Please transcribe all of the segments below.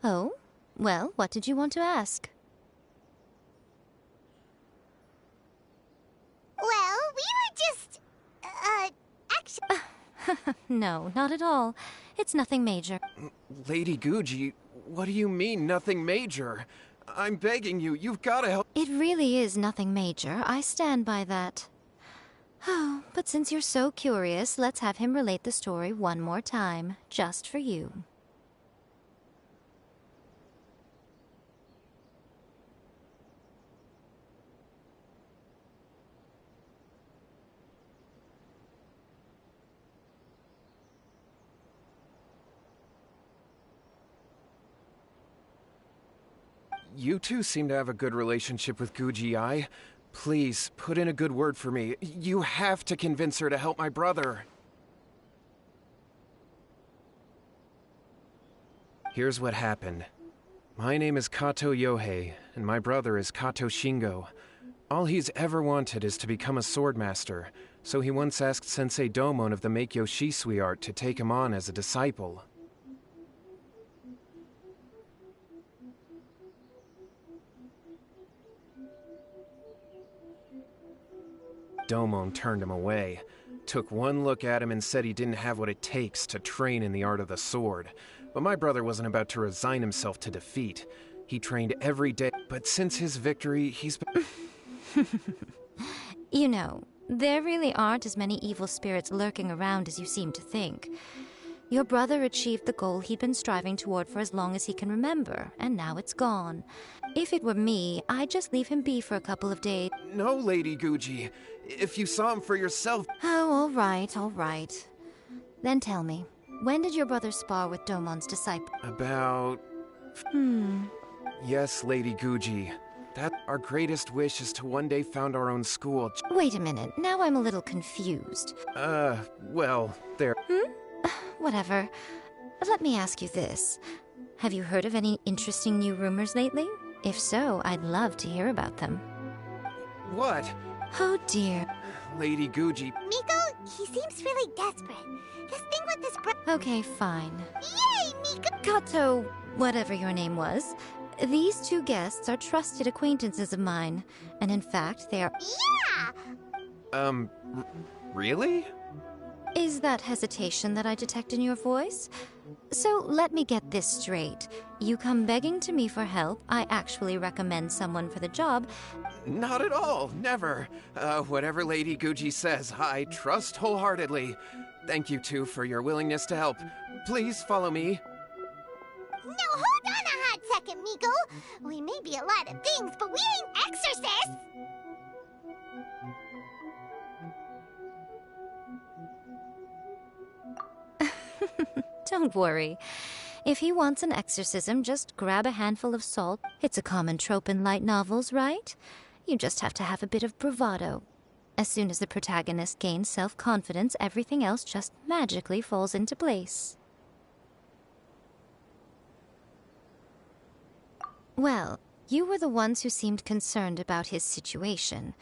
Oh? Well, what did you want to ask? Well, we were just, actually... No, not at all. It's nothing major. Lady Guji, what do you mean, nothing major? I'm begging you, you've gotta help. It really is nothing major. I stand by that. Oh, but since you're so curious, let's have him relate the story one more time, just for you. You two seem to have a good relationship with Guji. Please, put in a good word for me. You have to convince her to help my brother. Here's what happened. My name is Kato Yohei, and my brother is Kato Shingo. All he's ever wanted is to become a swordmaster, so he once asked Sensei Domon of the Meikyo Shisui art to take him on as a disciple. Domon turned him away, took one look at him and said he didn't have what it takes to train in the art of the sword. But my brother wasn't about to resign himself to defeat. He trained every day, but since his victory, he's been... You know, there really aren't as many evil spirits lurking around as you seem to think. Your brother achieved the goal he'd been striving toward for as long as he can remember, and now it's gone. If it were me, I'd just leave him be for a couple of days. No, Lady Guji. If you saw him for yourself... Oh, all right. Then tell me, when did your brother spar with Domon's disciple? About... Yes, Lady Guji. That our greatest wish is to one day found our own school. Wait a minute, now I'm a little confused. Well, there... Whatever. Let me ask you this. Have you heard of any interesting new rumors lately? If so, I'd love to hear about them. What? Oh dear. Lady Guji... Miko, he seems really desperate. This thing with this Okay, fine. Yay, Miko! Kato, whatever your name was, these two guests are trusted acquaintances of mine, and in fact, they are... Yeah! Really? Is that hesitation that I detect in your voice? So let me get this straight. You come begging to me for help, I actually recommend someone for the job. Not at all, never. Whatever Lady Guji says, I trust wholeheartedly. Thank you two for your willingness to help. Please follow me. No, hold on a hot second, Miko. We may be a lot of things, but we ain't exorcists! Don't worry. If he wants an exorcism, just grab a handful of salt. It's a common trope in light novels, right? You just have to have a bit of bravado. As soon as the protagonist gains self-confidence, everything else just magically falls into place. Well, you were the ones who seemed concerned about his situation.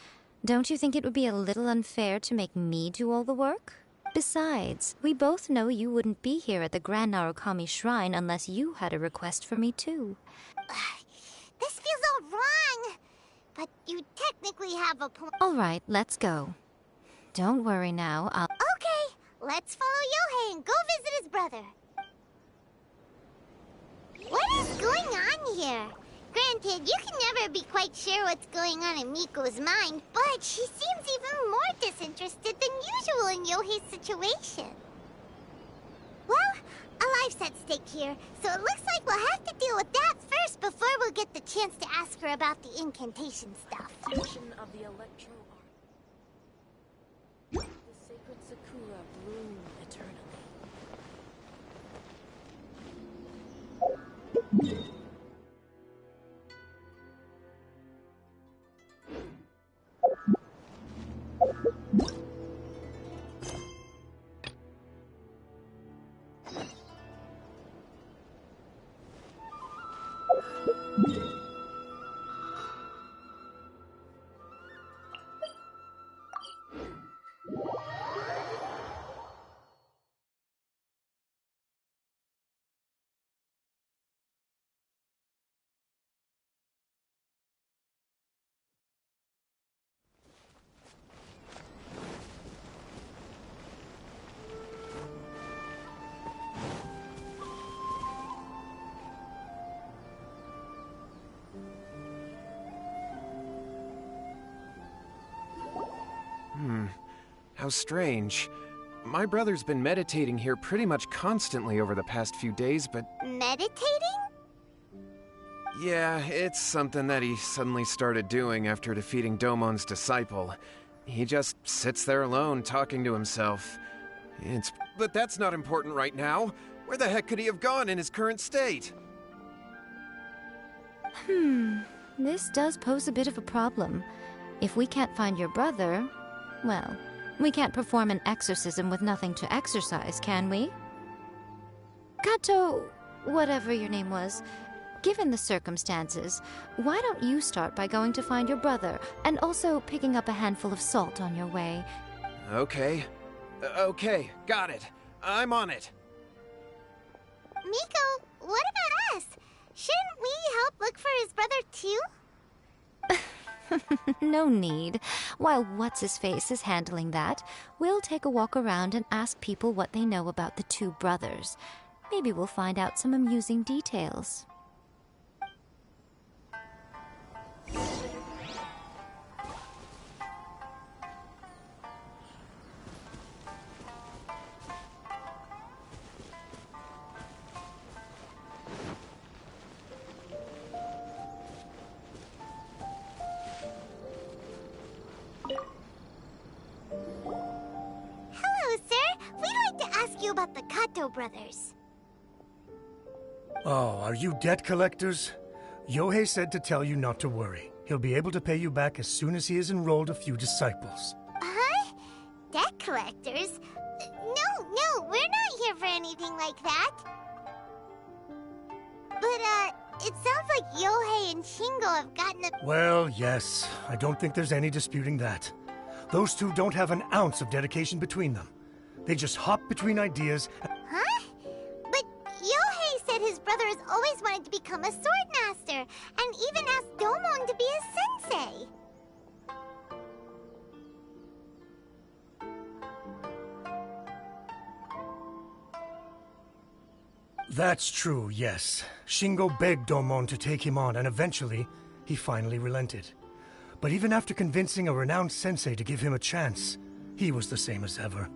Don't you think it would be a little unfair to make me do all the work? Besides, we both know you wouldn't be here at the Grand Narukami Shrine unless you had a request for me too. This feels all wrong. But you technically have a point. All right, let's go. Don't worry now, Okay, let's follow Yohei and go visit his brother. What is going on here? Granted, you can never be quite sure what's going on in Miko's mind, but she seems even more disinterested than usual in Yohei's situation. Well, a life's at stake here, so it looks like we'll have to deal with that first before we'll get the chance to ask her about the incantation stuff. Of the electro art. The sacred sakura bloom eternally. How strange. My brother's been meditating here pretty much constantly over the past few days, but... Meditating? Yeah, it's something that he suddenly started doing after defeating Domon's disciple. He just sits there alone, talking to himself. But that's not important right now. Where the heck could he have gone in his current state? This does pose a bit of a problem. If we can't find your brother, well, we can't perform an exorcism with nothing to exorcise, can we? Kato, whatever your name was, given the circumstances, why don't you start by going to find your brother, and also picking up a handful of salt on your way? Okay. Okay, got it. I'm on it. Miko, what about us? Shouldn't we help look for his brother too? No need. While What's-His-Face is handling that, we'll take a walk around and ask people what they know about the two brothers. Maybe we'll find out some amusing details. Hello, sir. We'd like to ask you about the Kato brothers. Oh, are you debt collectors? Yohei said to tell you not to worry. He'll be able to pay you back as soon as he has enrolled a few disciples. Huh? Debt collectors? No, we're not here for anything like that. But, it sounds like Yohei and Shingo have gotten a... Well, yes. I don't think there's any disputing that. Those two don't have an ounce of dedication between them. They just hop between ideas. Huh? But Yohei said his brother has always wanted to become a sword master, and even asked Domon to be his sensei. That's true, yes. Shingo begged Domon to take him on, and eventually, he finally relented. But even after convincing a renowned sensei to give him a chance, he was the same as ever,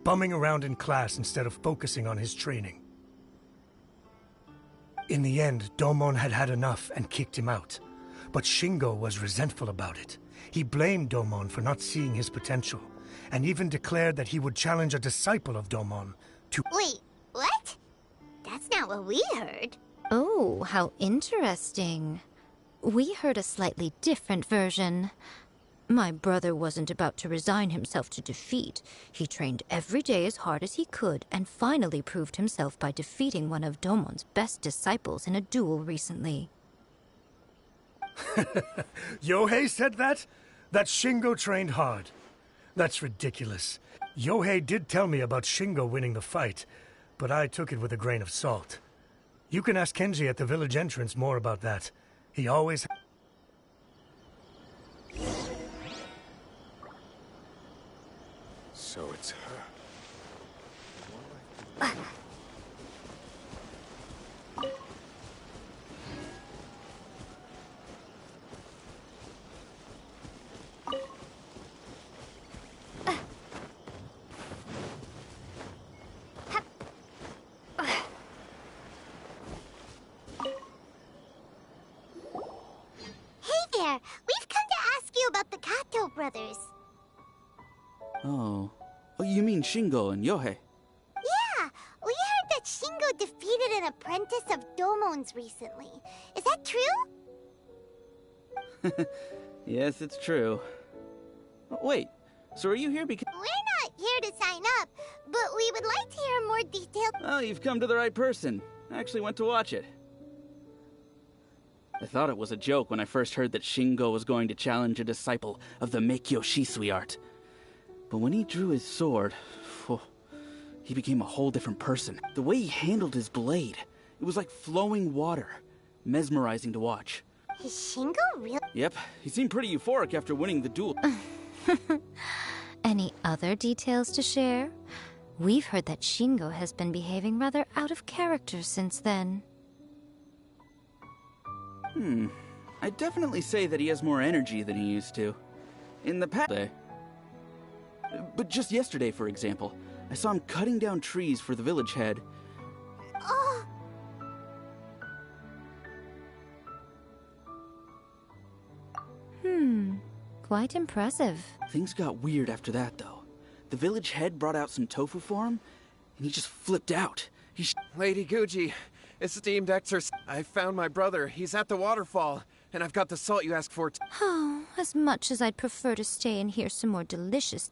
bumming around in class instead of focusing on his training. In the end, Domon had had enough and kicked him out. But Shingo was resentful about it. He blamed Domon for not seeing his potential, and even declared that he would challenge a disciple of Domon to... Wait, what? That's not what we heard. Oh, how interesting. We heard a slightly different version. My brother wasn't about to resign himself to defeat. He trained every day as hard as he could and finally proved himself by defeating one of Domon's best disciples in a duel recently. Yohei said that? That Shingo trained hard. That's ridiculous. Yohei did tell me about Shingo winning the fight, but I took it with a grain of salt. You can ask Kenji at the village entrance more about that. He always... So it's her. Hey there, we've come to ask you about the Kato brothers. Oh, you mean Shingo and Yohei? Yeah, we heard that Shingo defeated an apprentice of Domon's recently. Is that true? Yes, it's true. Wait, so are you here because... We're not here to sign up, but we would like to hear more detailed... Oh, you've come to the right person. I actually went to watch it. I thought it was a joke when I first heard that Shingo was going to challenge a disciple of the Meikyo Shisui art. But when he drew his sword, he became a whole different person. The way he handled his blade, it was like flowing water. Mesmerizing to watch. Is Shingo real? Yep, he seemed pretty euphoric after winning the duel. Any other details to share? We've heard that Shingo has been behaving rather out of character since then. I'd definitely say that he has more energy than he used to. In the past day. But just yesterday, for example, I saw him cutting down trees for the village head. Oh, Quite impressive. Things got weird after that, though. The village head brought out some tofu for him, and he just flipped out. Lady Guji, esteemed exorcist, I found my brother. He's at the waterfall, and I've got the salt you asked for. Oh, as much as I'd prefer to stay and hear some more delicious...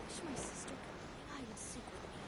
Wish my sister could play hide and seek with me.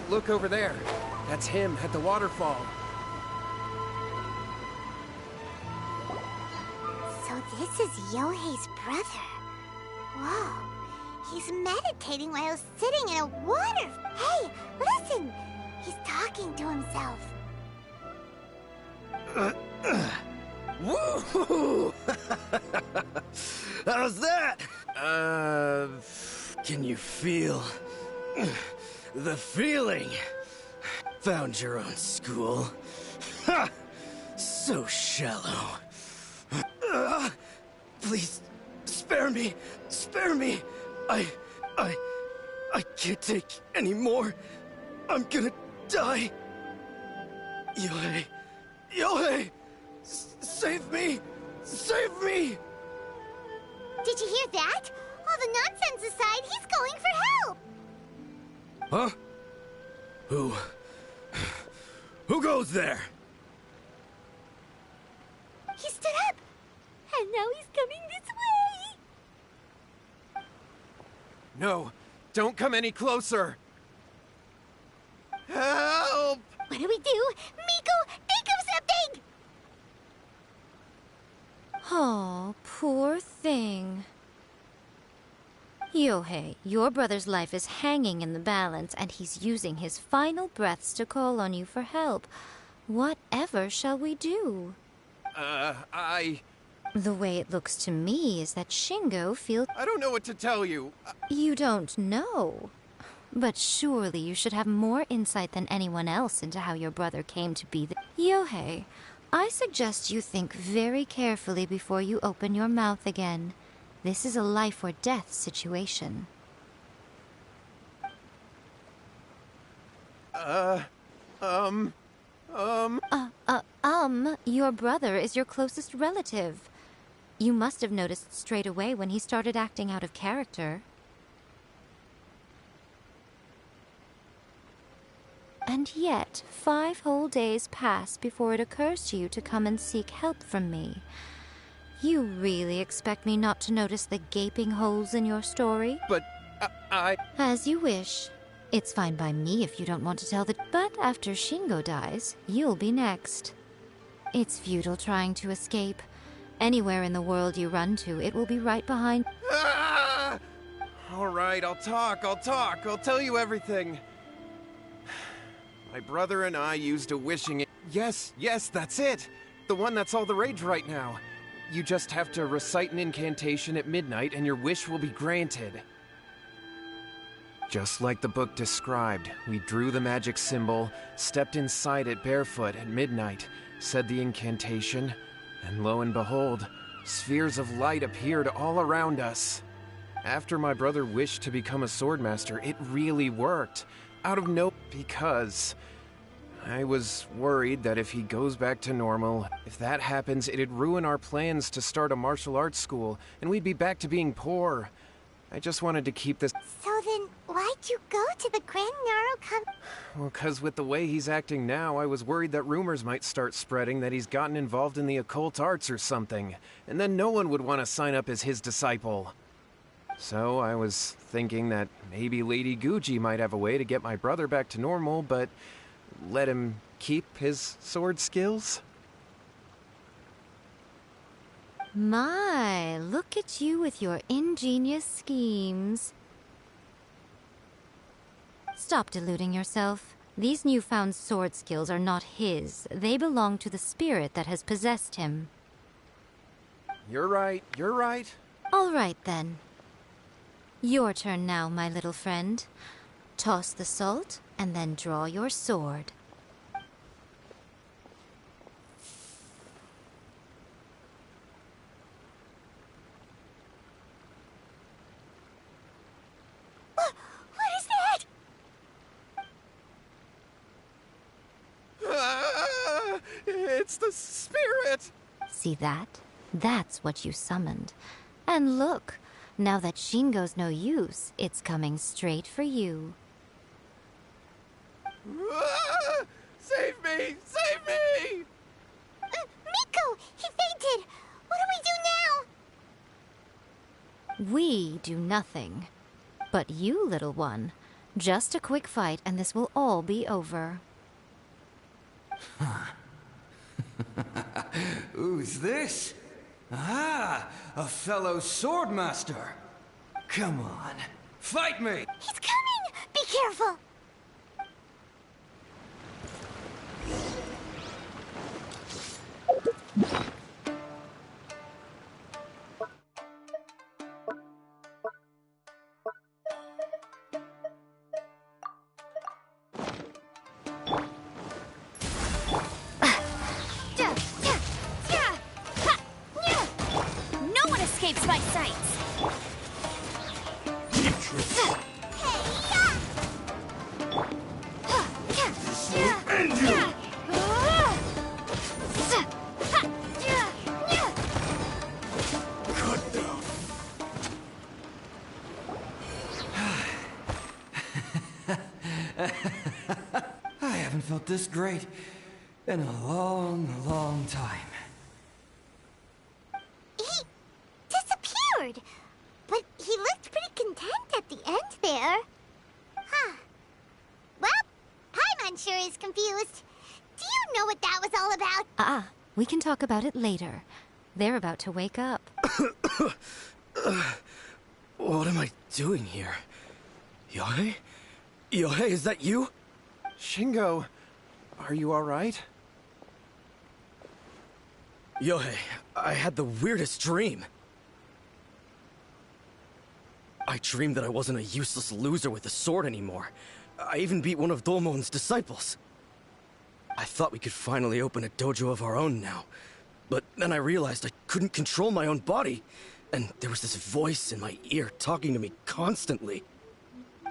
Look over there. That's him at the waterfall. so this is Yohei's brother. Whoa, he's meditating while sitting in a water... Hey, listen! He's talking to himself. Woohoo! How's that? Can you feel the feeling? Found your own school. Ha! So shallow. Please, spare me. Spare me. I can't take any more. I'm gonna die. Yohei. Yohei! Save me! Save me! Did you hear that? All the nonsense aside, he's going for help! Huh? Who goes there? He stood up! And now he's coming this way! No, don't come any closer. Help! What do we do? Miko, think of something! Oh, poor thing. Yohei, your brother's life is hanging in the balance, and he's using his final breaths to call on you for help. Whatever shall we do? The way it looks to me is that Shingo feels... I don't know what to tell you. You don't know. But surely you should have more insight than anyone else into how your brother came to be the... Yohei, I suggest you think very carefully before you open your mouth again. This is a life or death situation. Your brother is your closest relative. You must have noticed straight away when he started acting out of character. And yet, 5 whole days pass before it occurs to you to come and seek help from me. You really expect me not to notice the gaping holes in your story? But I... As you wish. It's fine by me if you don't want to tell the... But after Shingo dies, you'll be next. It's futile trying to escape. Anywhere in the world you run to, it will be right behind... Ah! All right, I'll talk. I'll tell you everything. My brother and I used a wishing... Yes, that's it. The one that's all the rage right now. You just have to recite an incantation at midnight and your wish will be granted. Just like the book described, we drew the magic symbol, stepped inside it barefoot at midnight, said the incantation, and lo and behold, spheres of light appeared all around us. After my brother wished to become a swordmaster, it really worked. Out of no... because... I was worried that if he goes back to normal, if that happens, it'd ruin our plans to start a martial arts school, and we'd be back to being poor. I just wanted to keep this... So then, why'd you go to the Grand Narrow Well, 'cause with the way he's acting now, I was worried that rumors might start spreading that he's gotten involved in the occult arts or something, and then no one would want to sign up as his disciple. So I was thinking that maybe Lady Guji might have a way to get my brother back to normal, but let him keep his sword skills? My, look at you with your ingenious schemes. Stop deluding yourself. These newfound sword skills are not his. They belong to the spirit that has possessed him. You're right, you're right. All right, then. Your turn now, my little friend. Toss the salt, and then draw your sword. What is that? It's the spirit! See that? That's what you summoned. And look, now that Shingo's no use, it's coming straight for you. Save me! Save me! Miko! He fainted! What do we do now? We do nothing. But you, little one, just a quick fight and this will all be over. Who's this? Ah, a fellow swordmaster. Come on, fight me! He's coming! Be careful! No one escapes my sights! End you! Cut down. I haven't felt this great in a long, long time. He disappeared! But he looked pretty content at the end there. Huh. Well, I'm sure is confused. Do you know what that was all about? We can talk about it later. They're about to wake up. What am I doing here? Yohei? Yohei, is that you? Shingo, are you alright? Yohei, I had the weirdest dream. I dreamed that I wasn't a useless loser with a sword anymore. I even beat one of Domon's disciples. I thought we could finally open a dojo of our own now. But then I realized I couldn't control my own body. And there was this voice in my ear talking to me constantly.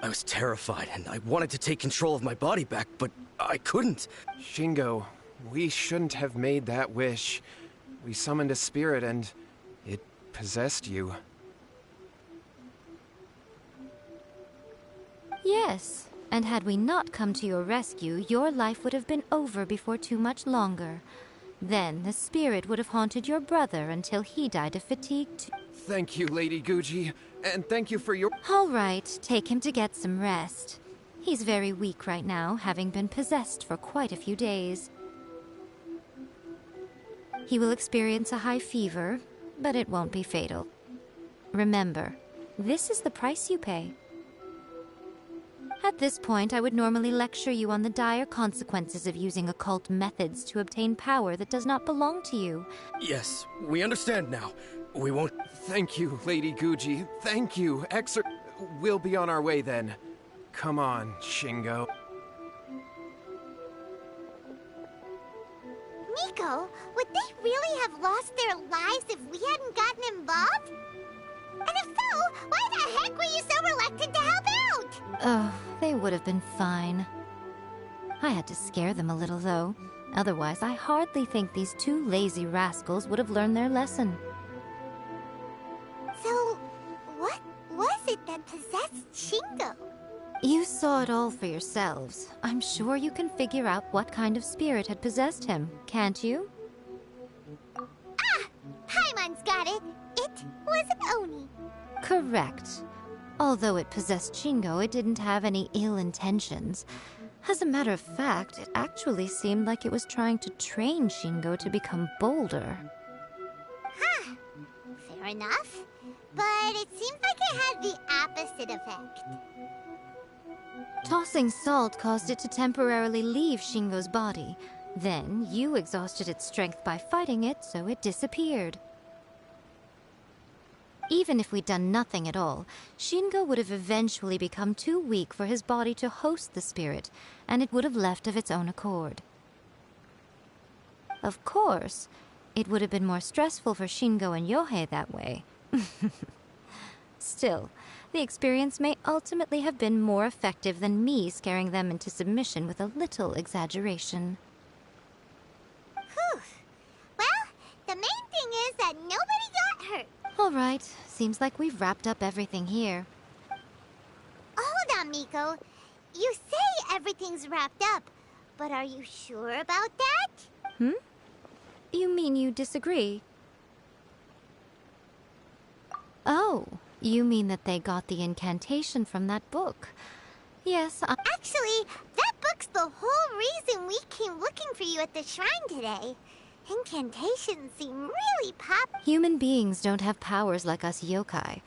I was terrified and I wanted to take control of my body back, but I couldn't. Shingo, we shouldn't have made that wish. We summoned a spirit and it possessed you. Yes, and had we not come to your rescue, your life would have been over before too much longer. Then the spirit would have haunted your brother until he died of fatigue too. Thank you, Lady Guji, and thank you for your... All right, take him to get some rest. He's very weak right now, having been possessed for quite a few days. He will experience a high fever, but it won't be fatal. Remember, this is the price you pay. At this point, I would normally lecture you on the dire consequences of using occult methods to obtain power that does not belong to you. Yes, we understand now. We won't... Thank you, Lady Guji. Thank you. We'll be on our way then. Come on, Shingo. Miko, would they really have lost their lives if we hadn't gotten involved? And if so, why the heck were you so reluctant to help out? Oh, they would have been fine. I had to scare them a little, though. Otherwise, I hardly think these two lazy rascals would have learned their lesson. So, what was it that possessed Shingo? You saw it all for yourselves. I'm sure you can figure out what kind of spirit had possessed him, can't you? Ah! Paimon's got it! It was an Oni. Correct. Although it possessed Shingo, it didn't have any ill intentions. As a matter of fact, it actually seemed like it was trying to train Shingo to become bolder. Huh. Fair enough. But it seems like it had the opposite effect. Tossing salt caused it to temporarily leave Shingo's body. Then, you exhausted its strength by fighting it, so it disappeared. Even if we'd done nothing at all, Shingo would have eventually become too weak for his body to host the spirit, and it would have left of its own accord. Of course, it would have been more stressful for Shingo and Yohei that way. Still, the experience may ultimately have been more effective than me scaring them into submission with a little exaggeration. Whew. Well, the main thing is that nobody got hurt. All right, seems like we've wrapped up everything here. Hold on, Miko. You say everything's wrapped up, but are you sure about that? You mean you disagree? Oh, you mean that they got the incantation from that book. Yes, Actually, that book's the whole reason we came looking for you at the shrine today. Incantations seem really Human beings don't have powers like us yokai.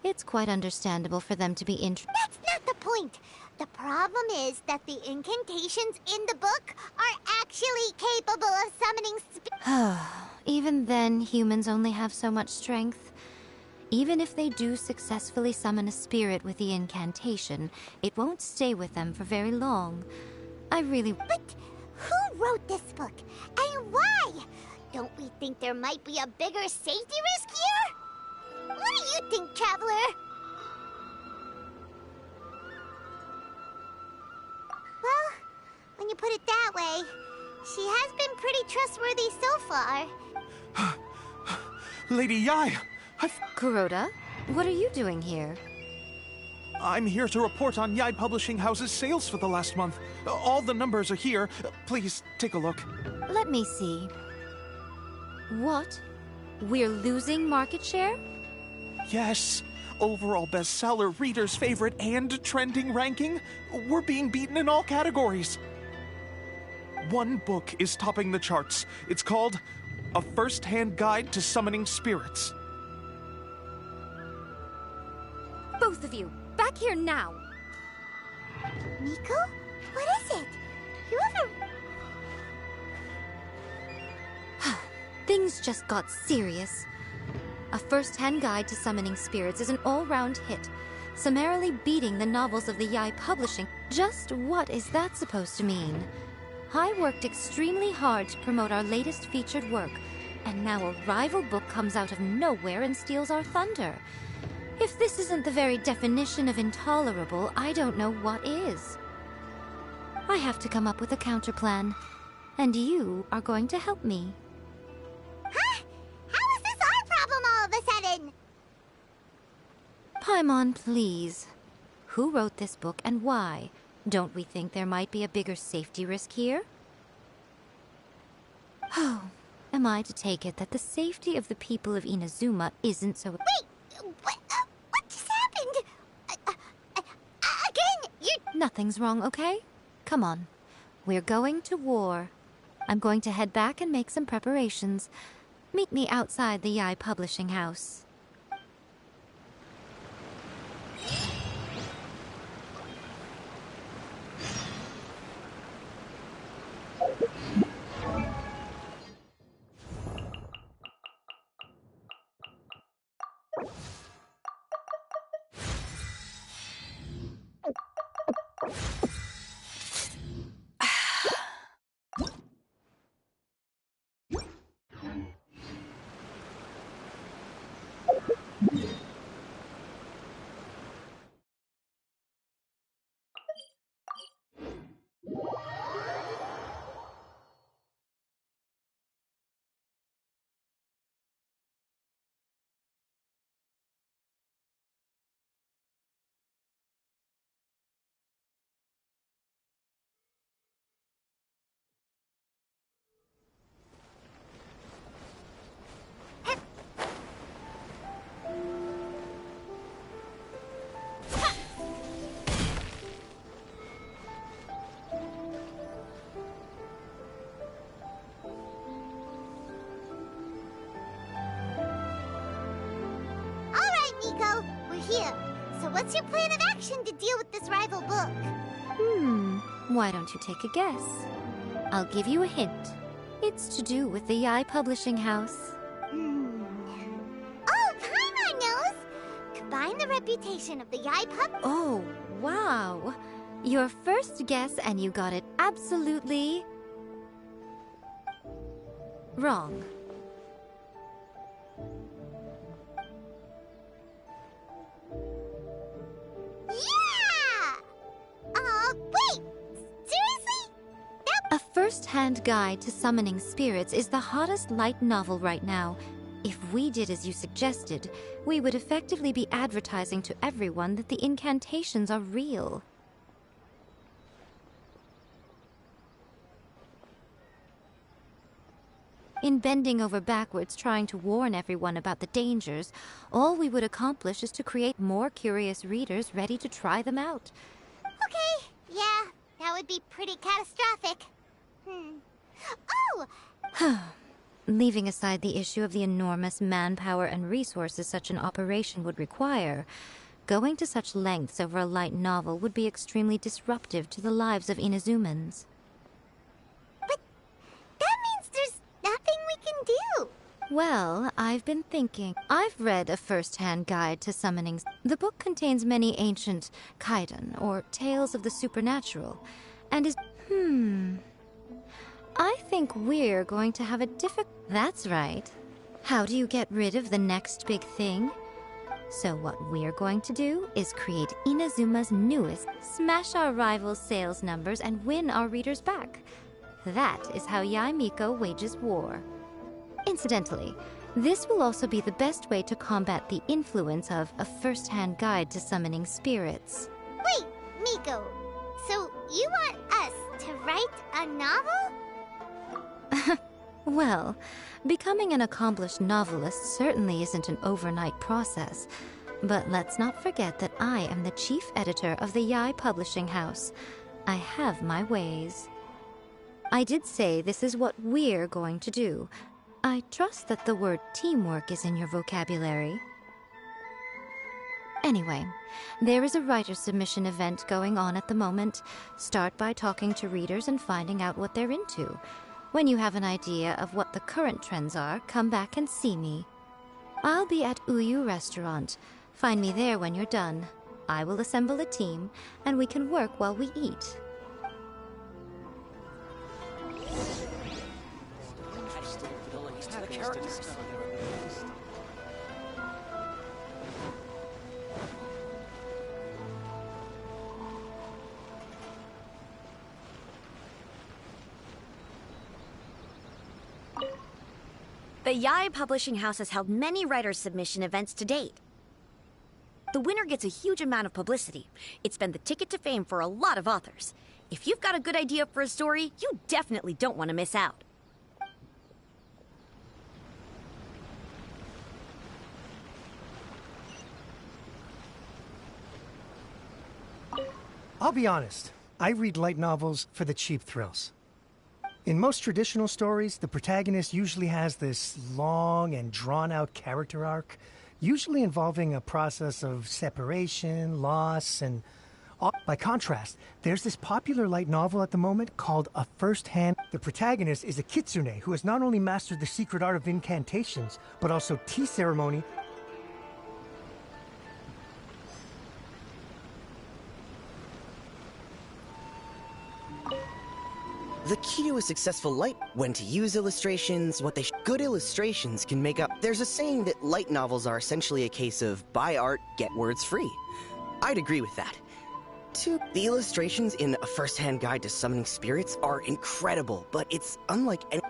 It's quite understandable for them to be That's not the point. The problem is that the incantations in the book are actually capable of summoning Even then, humans only have so much strength. Even if they do successfully summon a spirit with the incantation, it won't stay with them for very long. But who wrote this book? And why? Don't we think there might be a bigger safety risk here? What do you think, Traveler? Well, when you put it that way, she has been pretty trustworthy so far. Lady Yai, Kuroda, what are you doing here? I'm here to report on Yai Publishing House's sales for the last month. All the numbers are here. Please, take a look. Let me see. What? We're losing market share? Yes. Overall bestseller, reader's favorite, and trending ranking. We're being beaten in all categories. One book is topping the charts. It's called A First-Hand Guide to Summoning Spirits. Both of you, back here now! Miko? What is it? You ever... Things just got serious. A First-Hand Guide to Summoning Spirits is an all-round hit, summarily beating the novels of the Yai Publishing. Just what is that supposed to mean? I worked extremely hard to promote our latest featured work, and now a rival book comes out of nowhere and steals our thunder. If this isn't the very definition of intolerable, I don't know what is. I have to come up with a counterplan, and you are going to help me. Huh? How is this our problem all of a sudden? Paimon, please. Who wrote this book and why? Don't we think there might be a bigger safety risk here? Oh, am I to take it that the safety of the people of Inazuma isn't so... Wait! What just happened? Again, you're... Nothing's wrong, okay? Come on. We're going to war. I'm going to head back and make some preparations. Meet me outside the Yai Publishing House. here. So what's your plan of action to deal with this rival book? Why don't you take a guess? I'll give you a hint. It's to do with the Yai Publishing House. Oh, Paimon knows! Combine the reputation of the Yai Pub... Oh, wow. Your first guess and you got it absolutely... wrong. Yeah! Wait! Seriously? A first-hand guide to summoning spirits is the hottest light novel right now. If we did as you suggested, we would effectively be advertising to everyone that the incantations are real. In bending over backwards trying to warn everyone about the dangers, all we would accomplish is to create more curious readers ready to try them out. Okay, yeah, that would be pretty catastrophic. Oh! Leaving aside the issue of the enormous manpower and resources such an operation would require, going to such lengths over a light novel would be extremely disruptive to the lives of Inazumans. But that means there's nothing we can do. Well, I've been thinking. I've read a first-hand guide to summoning. The book contains many ancient kaidan, or tales of the supernatural, and is... I think we're going to have a That's right. How do you get rid of the next big thing? So what we're going to do is create Inazuma's newest, smash our rivals' sales numbers, and win our readers back. That is how Yae Miko wages war. Incidentally, this will also be the best way to combat the influence of a first-hand guide to summoning spirits. Wait, Miko, so you want us to write a novel? Well, becoming an accomplished novelist certainly isn't an overnight process. But let's not forget that I am the chief editor of the Yai Publishing House. I have my ways. I did say this is what we're going to do. I trust that the word teamwork is in your vocabulary. Anyway, there is a writer submission event going on at the moment. Start by talking to readers and finding out what they're into. When you have an idea of what the current trends are, come back and see me. I'll be at Uyu Restaurant. Find me there when you're done. I will assemble a team, and we can work while we eat. The Yai Publishing House has held many writer submission events to date. The winner gets a huge amount of publicity. It's been the ticket to fame for a lot of authors. If you've got a good idea for a story, you definitely don't want to miss out. I'll be honest, I read light novels for the cheap thrills. In most traditional stories, the protagonist usually has this long and drawn-out character arc, usually involving a process of separation, loss, and... By contrast, there's this popular light novel at the moment called A First Hand. The protagonist is a kitsune who has not only mastered the secret art of incantations, but also tea ceremony. The key to a successful light, when to use illustrations, good illustrations can make up. There's a saying that light novels are essentially a case of buy art, get words free. I'd agree with that. The illustrations in A First-Hand Guide to Summoning Spirits are incredible, but it's unlike any...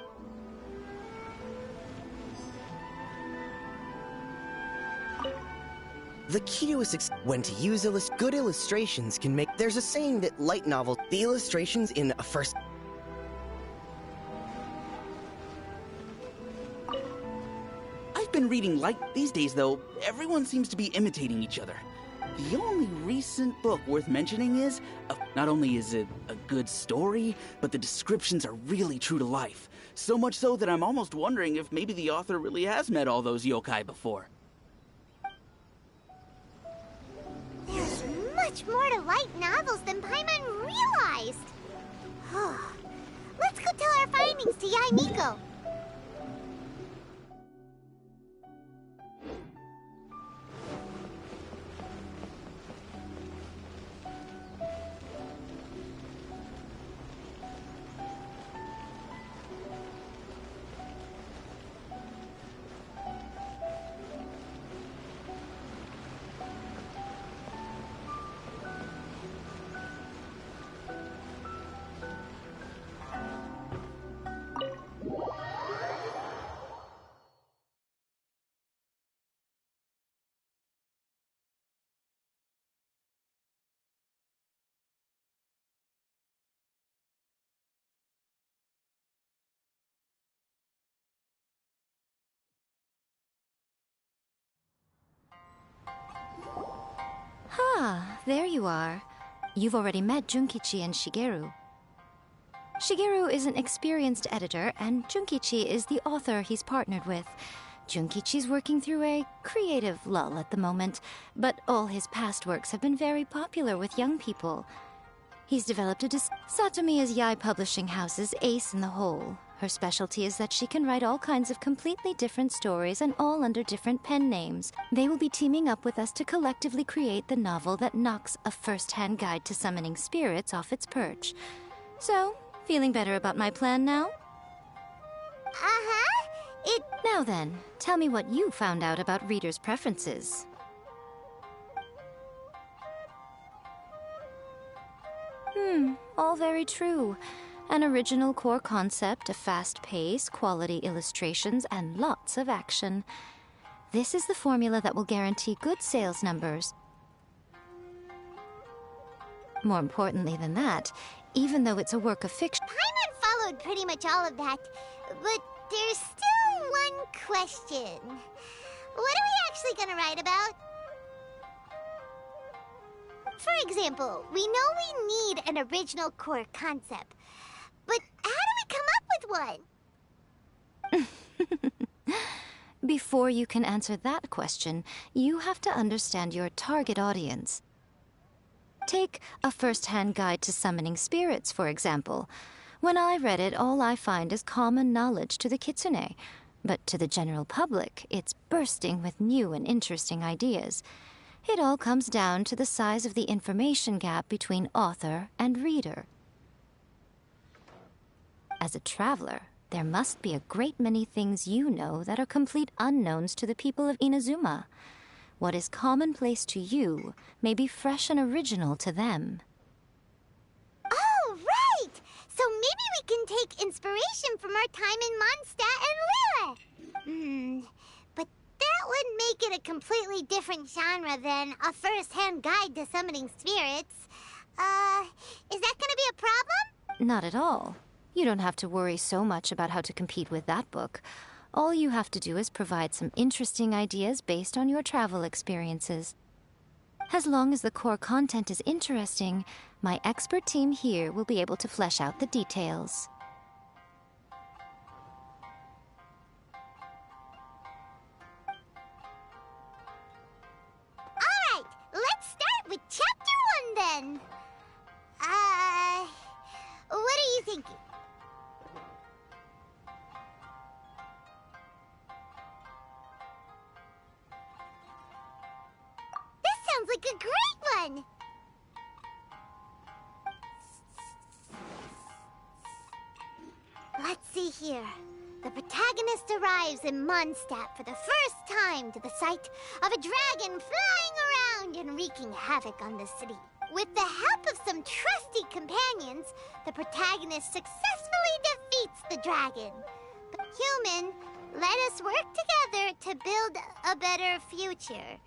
The key to a when to use good illustrations can make... There's a saying that light novels, the illustrations in A First... I've been reading light these days, though. Everyone seems to be imitating each other. The only recent book worth mentioning is, not only is it a good story, but the descriptions are really true to life. So much so that I'm almost wondering if maybe the author really has met all those yokai before. much more to light novels than Paimon realized. Let's go tell our findings to Yae Miko. Ah, there you are. You've already met Junkichi and Shigeru. Shigeru is an experienced editor, and Junkichi is the author he's partnered with. Junkichi's working through a creative lull at the moment, but all his past works have been very popular with young people. He's developed Satomi is Yae Publishing House's ace in the hole. Her specialty is that she can write all kinds of completely different stories and all under different pen names. They will be teaming up with us to collectively create the novel that knocks a first-hand guide to summoning spirits off its perch. So, feeling better about my plan now? Now then, tell me what you found out about readers' preferences. All very true. An original core concept, a fast pace, quality illustrations, and lots of action. This is the formula that will guarantee good sales numbers. More importantly than that, even though it's a work of fiction... Paimon followed pretty much all of that, but there's still one question. What are we actually gonna write about? For example, we know we need an original core concept, but how do we come up with one? Before you can answer that question, you have to understand your target audience. Take A First-Hand Guide to Summoning Spirits, for example. When I read it, all I find is common knowledge to the kitsune, but to the general public, it's bursting with new and interesting ideas. It all comes down to the size of the information gap between author and reader. As a traveler, there must be a great many things you know that are complete unknowns to the people of Inazuma. What is commonplace to you may be fresh and original to them. Oh, right! So maybe we can take inspiration from our time in Mondstadt and Lyra. But that would make it a completely different genre than A First-Hand Guide to Summoning Spirits. Is that gonna be a problem? Not at all. You don't have to worry so much about how to compete with that book. All you have to do is provide some interesting ideas based on your travel experiences. As long as the core content is interesting, my expert team here will be able to flesh out the details. Alright, let's start with Chapter 1 then. What are you thinking? Sounds like a great one! Let's see here. The protagonist arrives in Mondstadt for the first time to the sight of a dragon flying around and wreaking havoc on the city. With the help of some trusty companions, the protagonist successfully defeats the dragon. But human, let us work together to build a better future.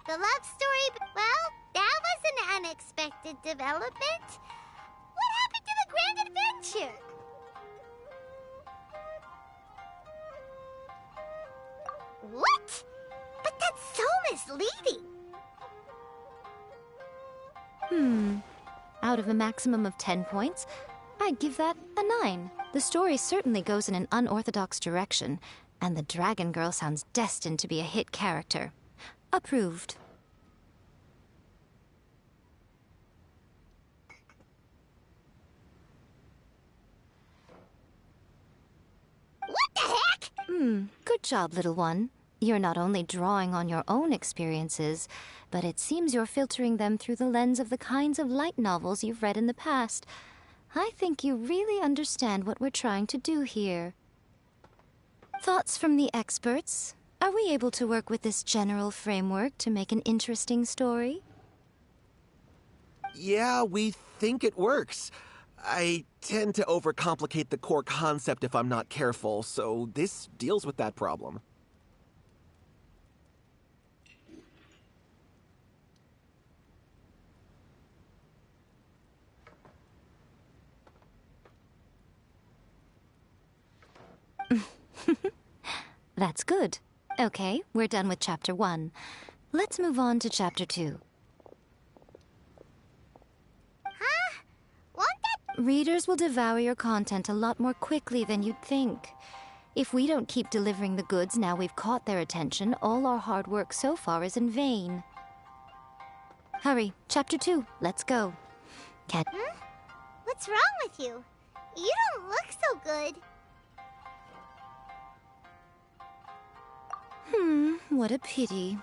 The love story, well, that was an unexpected development. What happened to the grand adventure? What? But that's so misleading. Out of a maximum of 10 points, I'd give that a 9. The story certainly goes in an unorthodox direction, and the Dragon Girl sounds destined to be a hit character. Approved. Good job, little one. You're not only drawing on your own experiences, but it seems you're filtering them through the lens of the kinds of light novels you've read in the past. I think you really understand what we're trying to do here. Thoughts from the experts? Are we able to work with this general framework to make an interesting story? Yeah, we think it works. I tend to overcomplicate the core concept if I'm not careful, so this deals with that problem. That's good. Okay, we're done with Chapter 1. Let's move on to Chapter 2. Huh? Won't that... Readers will devour your content a lot more quickly than you'd think. If we don't keep delivering the goods now we've caught their attention, all our hard work so far is in vain. Hurry, Chapter 2, let's go. What's wrong with you? You don't look so good. What a pity.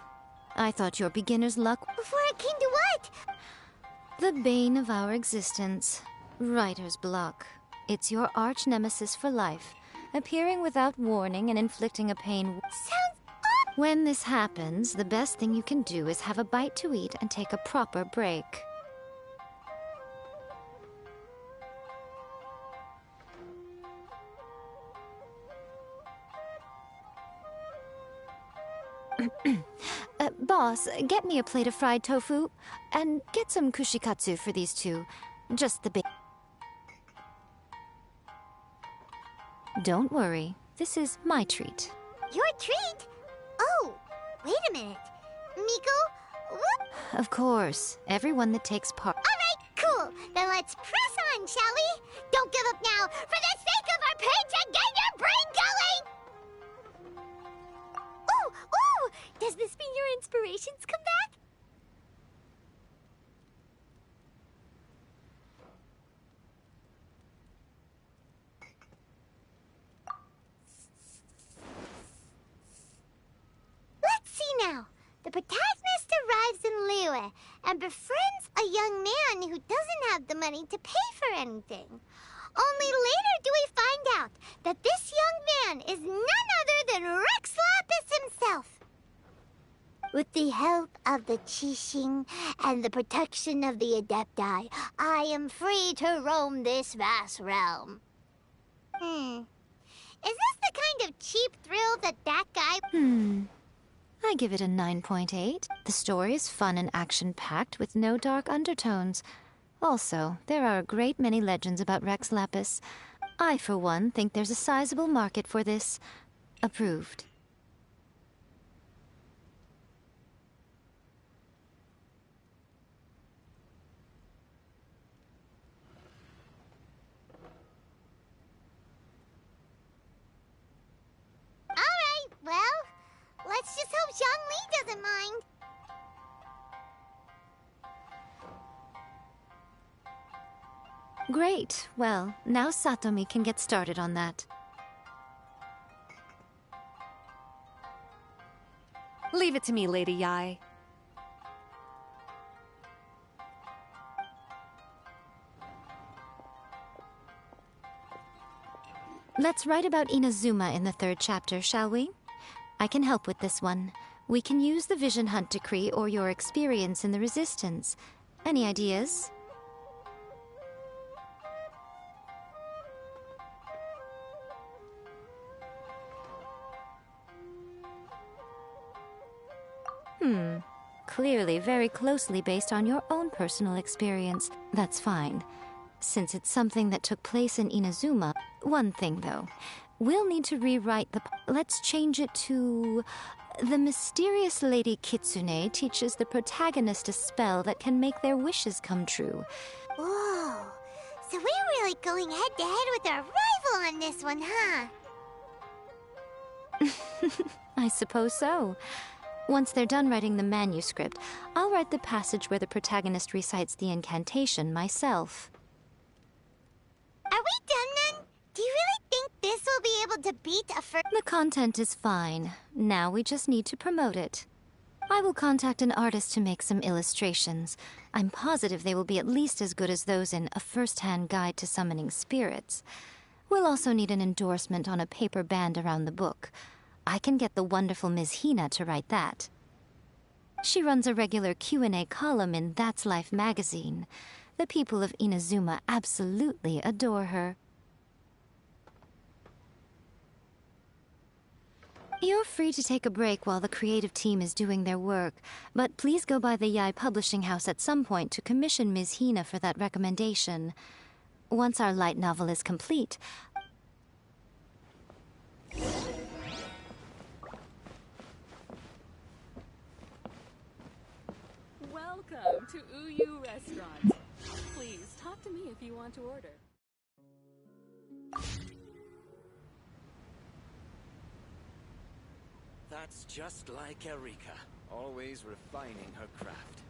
I thought your beginner's luck... Before it came to what? The bane of our existence. Writer's block. It's your arch nemesis for life, appearing without warning and inflicting a pain... Sounds awful. When this happens, the best thing you can do is have a bite to eat and take a proper break. Boss, get me a plate of fried tofu, and get some kushikatsu for these two. Just the Don't worry, this is my treat. Your treat? Oh, wait a minute. Miko, what? Of course, everyone that takes part... All right, cool. Then let's press on, shall we? Don't give up now. For the sake of our paycheck, get your brain going! Ooh! Does this mean your inspirations come back? Let's see now. The protagonist arrives in Liyue and befriends a young man who doesn't have the money to pay for anything. Only later do we find out that this young man is none other than Rex Lapis himself. With the help of the Qixing and the protection of the Adepti, I am free to roam this vast realm. Is this the kind of cheap thrill that guy... I give it a 9.8. The story is fun and action-packed with no dark undertones. Also, there are a great many legends about Rex Lapis. I, for one, think there's a sizable market for this. Approved. Well, let's just hope Zhongli doesn't mind. Great. Well, now Satomi can get started on that. Leave it to me, Lady Yai. Let's write about Inazuma in the 3rd chapter, shall we? I can help with this one. We can use the Vision Hunt Decree or your experience in the Resistance. Any ideas? Clearly very closely based on your own personal experience. That's fine. Since it's something that took place in Inazuma. One thing, though. We'll need to rewrite the... Let's change it to... The mysterious Lady Kitsune teaches the protagonist a spell that can make their wishes come true. Whoa. So we're really going head-to-head with our rival on this one, huh? I suppose so. Once they're done writing the manuscript, I'll write the passage where the protagonist recites the incantation myself. Are we done then? Do you really think this will be able to beat a first... The content is fine. Now we just need to promote it. I will contact an artist to make some illustrations. I'm positive they will be at least as good as those in A First-Hand Guide to Summoning Spirits. We'll also need an endorsement on a paper band around the book. I can get the wonderful Ms. Hina to write that. She runs a regular Q&A column in That's Life magazine. The people of Inazuma absolutely adore her. You're free to take a break while the creative team is doing their work, but please go by the Yai Publishing House at some point to commission Ms. Hina for that recommendation. Once our light novel is complete... Welcome to Uyu Restaurant. Please talk to me if you want to order. That's just like Erika, always refining her craft.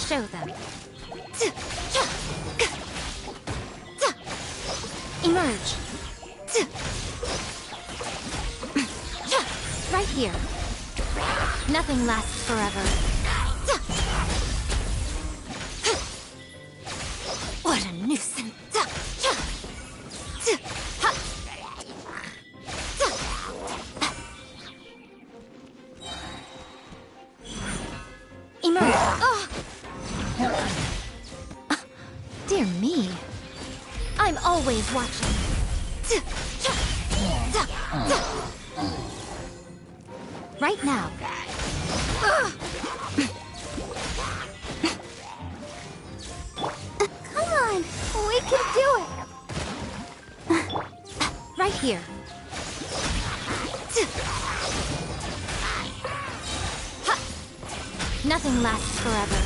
Show them. Emerge. Right here. Nothing lasts forever. What a nuisance. Emerge. Dear me. I'm always watching. Right now. Come on, we can do it. Right here. Nothing lasts forever.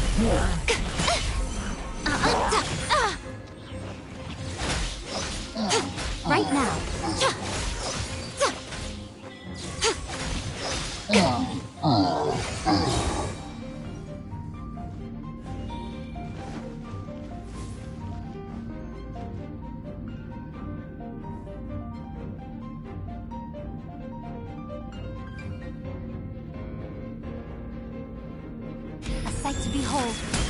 Right now. A sight to behold.